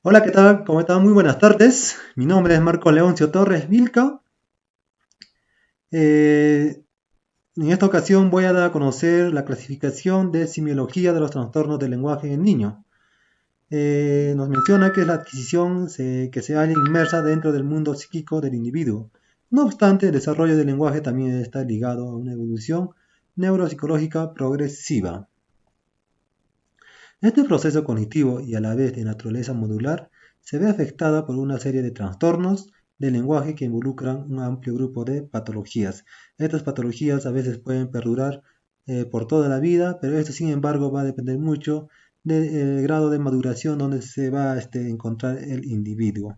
Hola, ¿qué tal? ¿Cómo están? Muy buenas tardes. Mi nombre es Marco Leoncio Torres Vilca. Eh, en esta ocasión voy a dar a conocer la clasificación de semiología de los trastornos del lenguaje en el niño. Nos menciona que es la adquisición que se halla inmersa dentro del mundo psíquico del individuo. No obstante, el desarrollo del lenguaje también está ligado a una evolución neuropsicológica progresiva. Este proceso cognitivo y a la vez de naturaleza modular se ve afectada por una serie de trastornos del lenguaje que involucran un amplio grupo de patologías. Estas patologías a veces pueden perdurar por toda la vida, pero esto sin embargo va a depender mucho del grado de maduración donde se va a encontrar el individuo.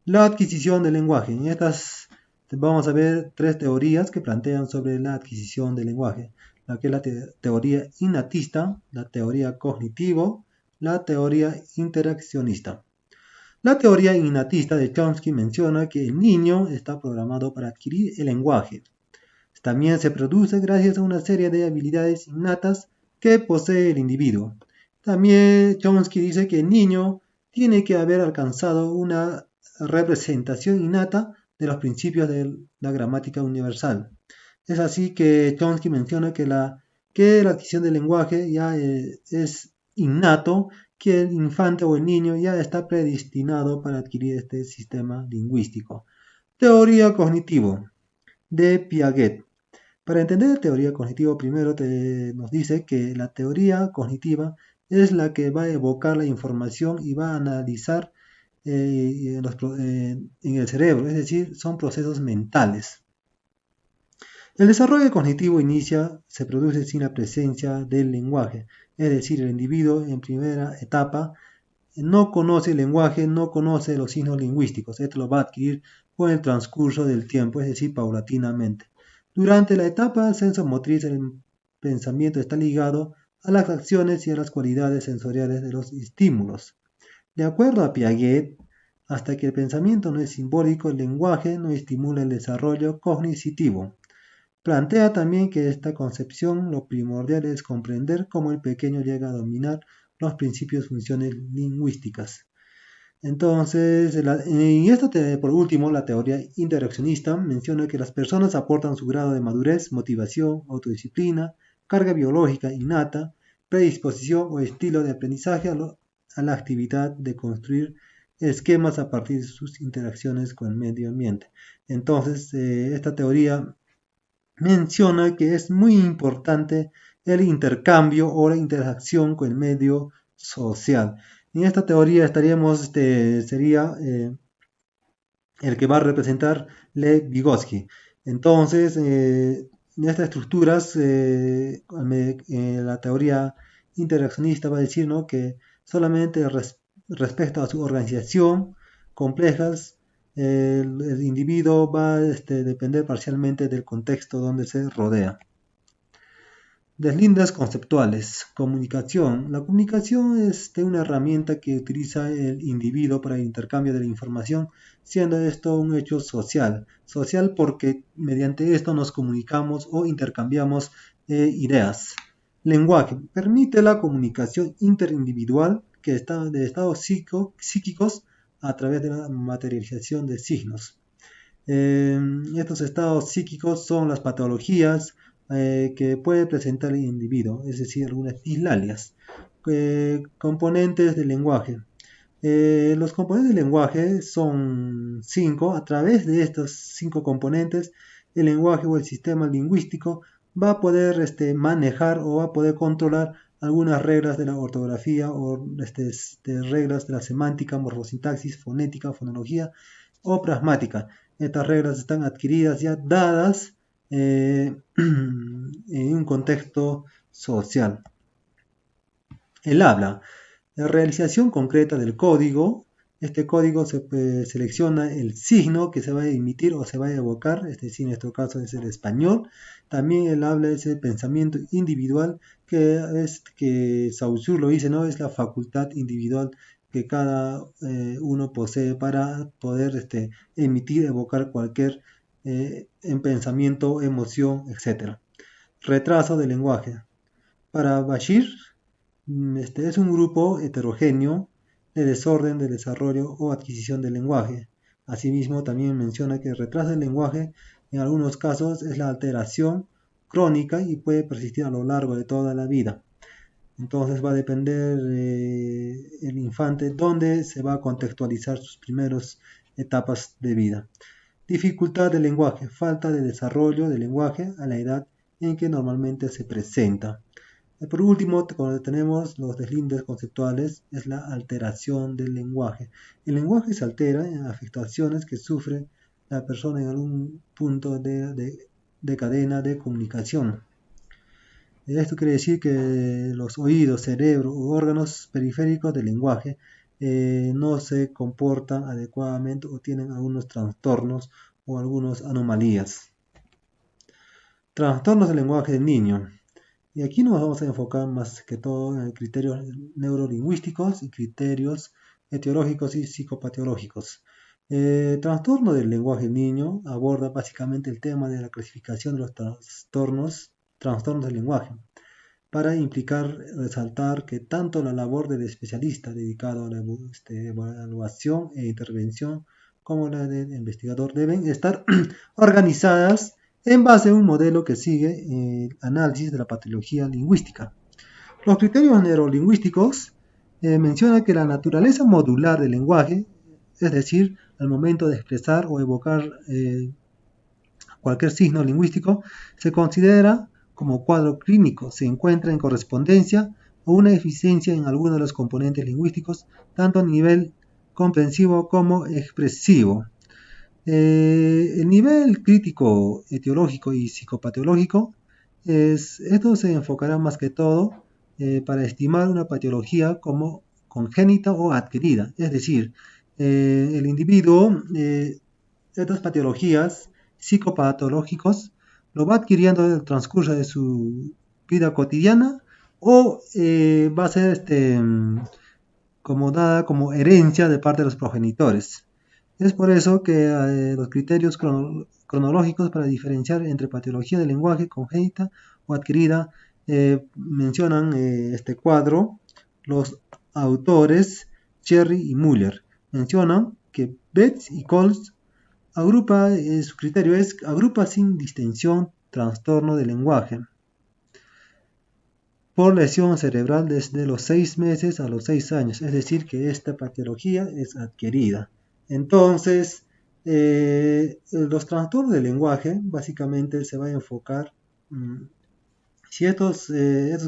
La adquisición del lenguaje. En estas vamos a ver tres teorías que plantean sobre la adquisición del lenguaje. La que es la teoría innatista, la teoría cognitivo, la teoría interaccionista. La teoría innatista de Chomsky menciona que el niño está programado para adquirir el lenguaje. También se produce gracias a una serie de habilidades innatas que posee el individuo. También Chomsky dice que el niño tiene que haber alcanzado una representación innata de los principios de la gramática universal. Es así que Chomsky menciona que la adquisición del lenguaje ya es innato, que el infante o el niño ya está predestinado para adquirir este sistema lingüístico. Teoría cognitivo de Piaget. Para entender la teoría cognitiva, primero nos dice que la teoría cognitiva es la que va a evocar la información y va a analizar en el cerebro, es decir, son procesos mentales. El desarrollo cognitivo se produce sin la presencia del lenguaje, es decir, el individuo en primera etapa no conoce el lenguaje, no conoce los signos lingüísticos. Esto lo va a adquirir con el transcurso del tiempo, es decir, paulatinamente. Durante la etapa sensomotriz, el pensamiento está ligado a las acciones y a las cualidades sensoriales de los estímulos. De acuerdo a Piaget, hasta que el pensamiento no es simbólico, el lenguaje no estimula el desarrollo cognitivo. Plantea también que esta concepción lo primordial es comprender cómo el pequeño llega a dominar los principios funciones lingüísticas. Entonces, por último, la teoría interaccionista menciona que las personas aportan su grado de madurez, motivación, autodisciplina, carga biológica innata, predisposición o estilo de aprendizaje a la actividad de construir esquemas a partir de sus interacciones con el medio ambiente. Entonces, esta teoría menciona que es muy importante el intercambio o la interacción con el medio social. En esta teoría sería el que va a representar Lev Vygotsky. Entonces, en estas estructuras, la teoría interaccionista va a decir, ¿no?, que solamente respecto a su organización complejas, el individuo va a depender parcialmente del contexto donde se rodea. Deslindes conceptuales. Comunicación. La comunicación es una herramienta que utiliza el individuo para el intercambio de la información, siendo esto un hecho social. Social porque mediante esto nos comunicamos o intercambiamos ideas. Lenguaje. Permite la comunicación interindividual que está de estados psíquicos a través de la materialización de signos. Estos estados psíquicos son las patologías que puede presentar el individuo, es decir, algunas dislalias. Componentes del lenguaje. Los componentes del lenguaje son 5. A través de estos 5 componentes, el lenguaje o el sistema lingüístico va a poder manejar o va a poder controlar algunas reglas de la ortografía o reglas de la semántica, morfosintaxis, fonética, fonología o pragmática. Estas reglas están adquiridas ya dadas en un contexto social. El habla. La realización concreta del código. Este código selecciona el signo que se va a emitir o se va a evocar, es decir, en nuestro caso es el español. También el habla es el pensamiento individual, que Saussure lo dice, ¿no? Es la facultad individual que cada uno posee para poder emitir, evocar cualquier en pensamiento, emoción, etc. Retraso del lenguaje. Para Bashir, es un grupo heterogéneo de desorden del desarrollo o adquisición del lenguaje. Asimismo, también menciona que el retraso del lenguaje en algunos casos es la alteración crónica y puede persistir a lo largo de toda la vida. Entonces va a depender el infante dónde se va a contextualizar sus primeras etapas de vida. Dificultad del lenguaje, falta de desarrollo del lenguaje a la edad en que normalmente se presenta. Por último, cuando tenemos los deslindes conceptuales, es la alteración del lenguaje. El lenguaje se altera en afectaciones que sufre la persona en algún punto de cadena de comunicación. Esto quiere decir que los oídos, cerebro u órganos periféricos del lenguaje no se comportan adecuadamente o tienen algunos trastornos o algunas anomalías. Trastornos del lenguaje del niño. Y aquí nos vamos a enfocar más que todo en criterios neurolingüísticos y criterios etiológicos y psicopatológicos. Trastorno del lenguaje del niño aborda básicamente el tema de la clasificación de los trastornos del lenguaje, para implicar, resaltar que tanto la labor del especialista dedicado a la evaluación e intervención como la del investigador deben estar organizadas en base a un modelo que sigue el análisis de la patología lingüística. Los criterios neurolingüísticos mencionan que la naturaleza modular del lenguaje, es decir, al momento de expresar o evocar cualquier signo lingüístico, se considera como cuadro clínico, se encuentra en correspondencia o una eficiencia en alguno de los componentes lingüísticos, tanto a nivel comprensivo como expresivo. El nivel crítico, etiológico y psicopatológico, esto se enfocará más que todo para estimar una patología como congénita o adquirida, es decir, el individuo, estas patologías psicopatológicos lo va adquiriendo en el transcurso de su vida cotidiana o va a ser como dada como herencia de parte de los progenitores. Es por eso que los criterios cronológicos para diferenciar entre patología del lenguaje congénita o adquirida mencionan este cuadro los autores Cherry y Müller. Mencionan que Betts y Coles su criterio es agrupa sin distinción trastorno del lenguaje por lesión cerebral desde los 6 meses a los 6 años, es decir, que esta patología es adquirida. Entonces, los trastornos del lenguaje básicamente se va a enfocar si estos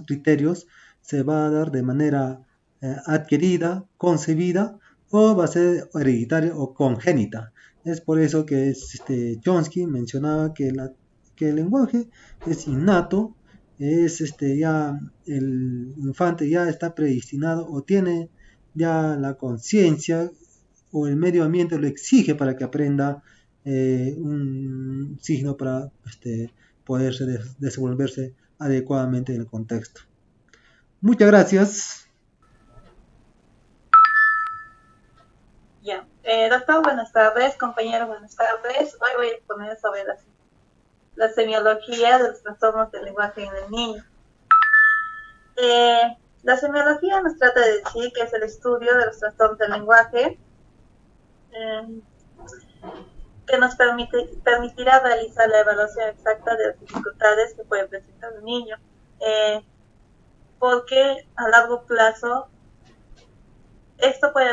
criterios se va a dar de manera adquirida, concebida, o va a ser hereditaria o congénita. Es por eso que Chomsky mencionaba que el lenguaje es innato, ya el infante ya está predestinado o tiene ya la conciencia o el medio ambiente lo exige para que aprenda un signo para poderse desenvolverse adecuadamente en el contexto. Muchas gracias. Ya. Doctor, buenas tardes. Compañeros, buenas tardes. Hoy voy a exponer sobre la semiología de los trastornos del lenguaje en el niño. La semiología nos trata de decir que es el estudio de los trastornos del lenguaje que nos permitirá realizar la evaluación exacta de las dificultades que puede presentar un niño. Porque a largo plazo esto puede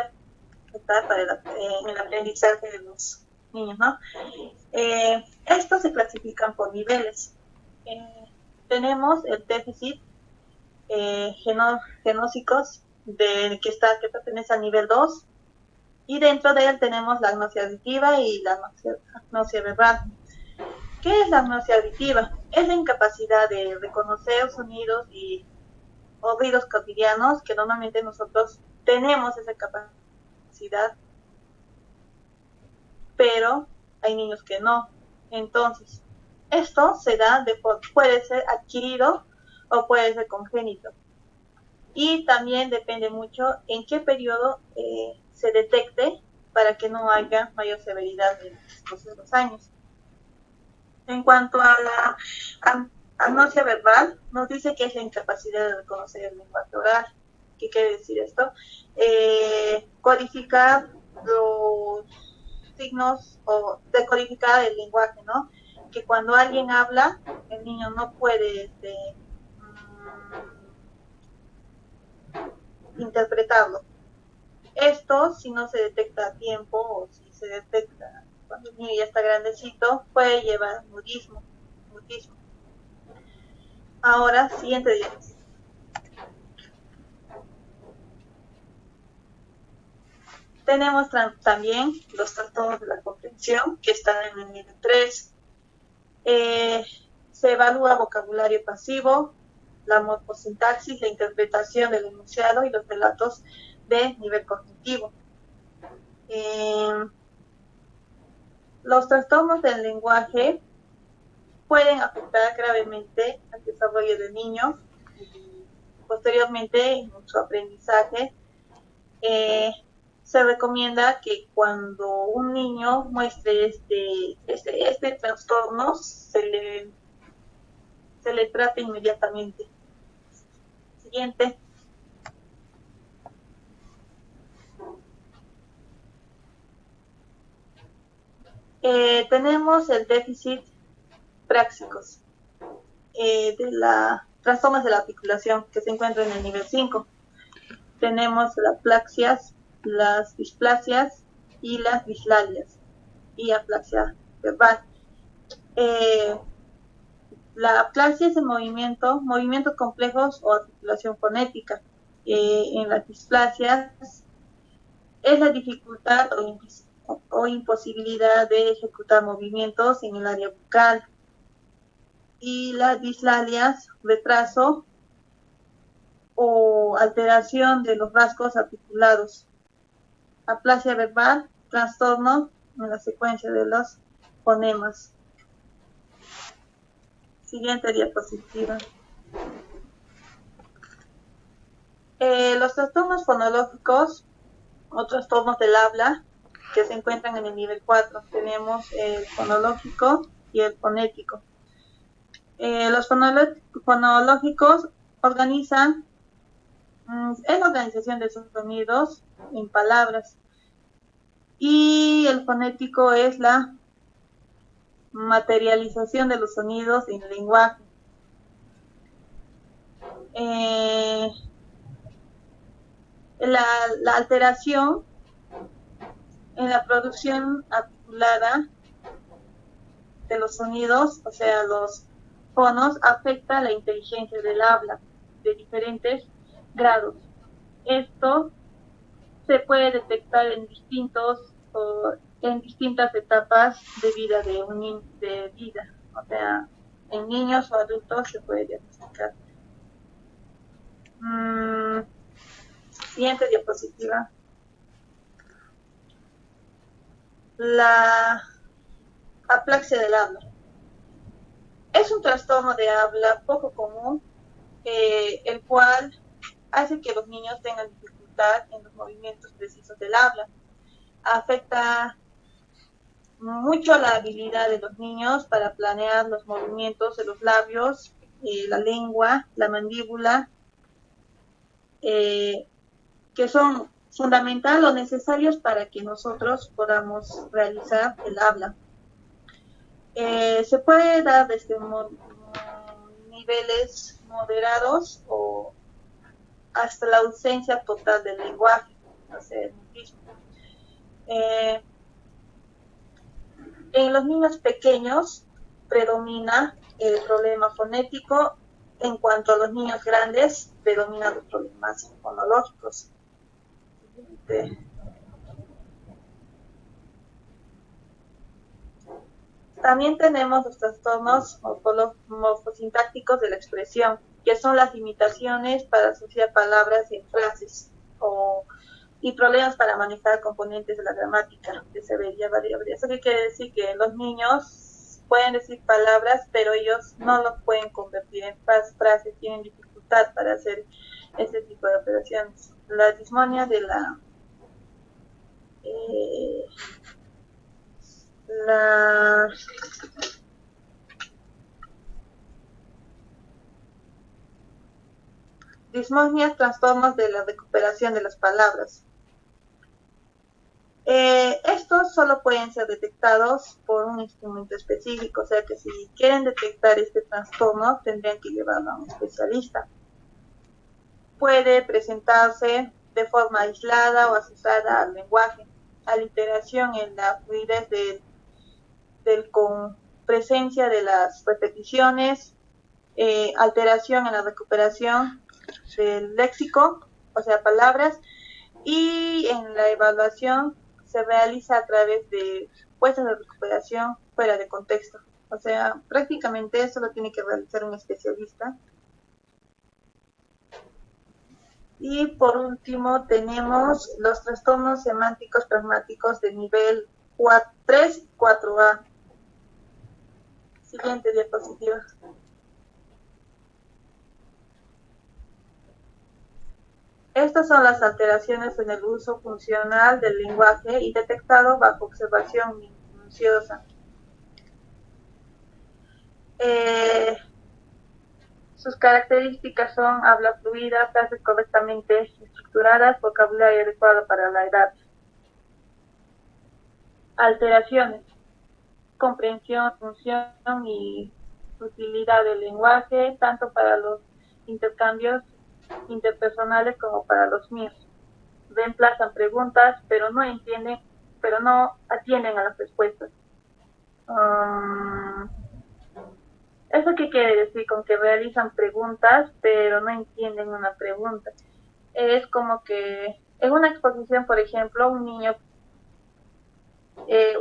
afectar para el aprendizaje de los niños, ¿no? Estos se clasifican por niveles. Tenemos el déficit genósicos que pertenece al nivel 2, y dentro de él tenemos la agnosia auditiva y la agnosia verbal. ¿Qué es la agnosia auditiva? Es la incapacidad de reconocer sonidos o ruidos cotidianos que normalmente nosotros tenemos esa capacidad, pero hay niños que no. Entonces, esto puede ser adquirido o puede ser congénito. Y también depende mucho en qué periodo se detecte para que no haya mayor severidad en los años. En cuanto a la agnosia verbal, nos dice que es la incapacidad de reconocer el lenguaje oral. ¿Qué quiere decir esto? codificar los signos o decodificar el lenguaje, ¿no? Que cuando alguien habla, el niño no puede interpretarlo. Esto, si no se detecta a tiempo o si se detecta cuando el niño ya está grandecito, puede llevar a mutismo. Ahora, siguiente diapositiva. Tenemos también los trastornos de la comprensión, que están en el nivel 3. Se evalúa vocabulario pasivo, la morfosintaxis, la interpretación del enunciado y los relatos de nivel cognitivo. Los trastornos del lenguaje pueden afectar gravemente al desarrollo del niño y posteriormente en su aprendizaje. Se recomienda que cuando un niño muestre este trastorno se le trate inmediatamente. Siguiente. Tenemos el déficit práxicos de la trastornos de la articulación que se encuentra en el nivel 5. Tenemos las aplaxias, las displasias y las dislalias y aplaxia verbal. La aplasia es el movimientos complejos o articulación fonética. En las displasias es la dificultad o imposibilidad de ejecutar movimientos en el área bucal. Y las dislalias, retraso o alteración de los rasgos articulados. Aplasia verbal, trastorno en la secuencia de los fonemas. Siguiente diapositiva. Los trastornos fonológicos o trastornos del habla que se encuentran en el nivel 4. Tenemos el fonológico y el fonético. Los fonológicos organizan, es la organización de sus sonidos en palabras, y el fonético es la materialización de los sonidos en el lenguaje. La alteración en la producción articulada de los sonidos, o sea, los fonos, afecta la inteligencia del habla de diferentes grados. Esto se puede detectar en distintas etapas de vida o sea, en niños o adultos se puede diagnosticar. Siguiente diapositiva. La aplaxia del habla. Es un trastorno de habla poco común, el cual hace que los niños tengan dificultad en los movimientos precisos del habla. Afecta mucho la habilidad de los niños para planear los movimientos de los labios, la lengua, la mandíbula, que son fundamentales o necesarios para que nosotros podamos realizar el habla. Se puede dar desde niveles moderados o hasta la ausencia total del lenguaje, o sea, el mutismo. En los niños pequeños predomina el problema fonético, en cuanto a los niños grandes predominan los problemas fonológicos. También tenemos los trastornos morfosintácticos de la expresión, que son las limitaciones para asociar palabras en frases y problemas para manejar componentes de la gramática de severidad variable. ¿Eso qué quiere decir? Que los niños pueden decir palabras, pero ellos no lo pueden convertir en frases, tienen dificultad para hacer este tipo de operaciones. La dismonia de la dismorfia, trastornos de la recuperación de las palabras. Estos solo pueden ser detectados por un instrumento específico, o sea que si quieren detectar este trastorno tendrían que llevarlo a un especialista. Puede presentarse de forma aislada o asociada al lenguaje, alteración en la fluidez con presencia de las repeticiones, alteración en la recuperación del léxico, o sea, palabras, y en la evaluación se realiza a través de puestas de recuperación fuera de contexto. O sea, prácticamente eso lo tiene que realizar un especialista. Y por último tenemos los trastornos semánticos pragmáticos de nivel 3 y 4A. Siguiente diapositiva. Estas son las alteraciones en el uso funcional del lenguaje y detectado bajo observación minuciosa. Sus características son habla fluida, frases correctamente estructuradas, vocabulario adecuado para la edad. Alteraciones: comprensión, función y utilidad del lenguaje, tanto para los intercambios interpersonales como para los míos. Reemplazan preguntas, pero no atienden a las respuestas. ¿Eso qué quiere decir? Con que realizan preguntas, pero no entienden una pregunta. Es como que en una exposición, por ejemplo, un niño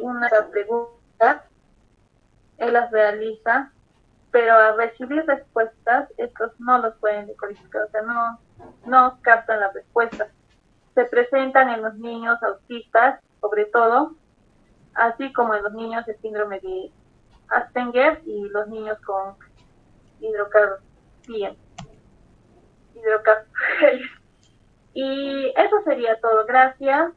una pregunta, él las realiza, pero al recibir respuestas, estos no los pueden decodificar, o sea, no captan las respuestas. Se presentan en los niños autistas, sobre todo, así como en los niños de síndrome de Asperger y los niños con hidrocarpia. Y eso sería todo. Gracias.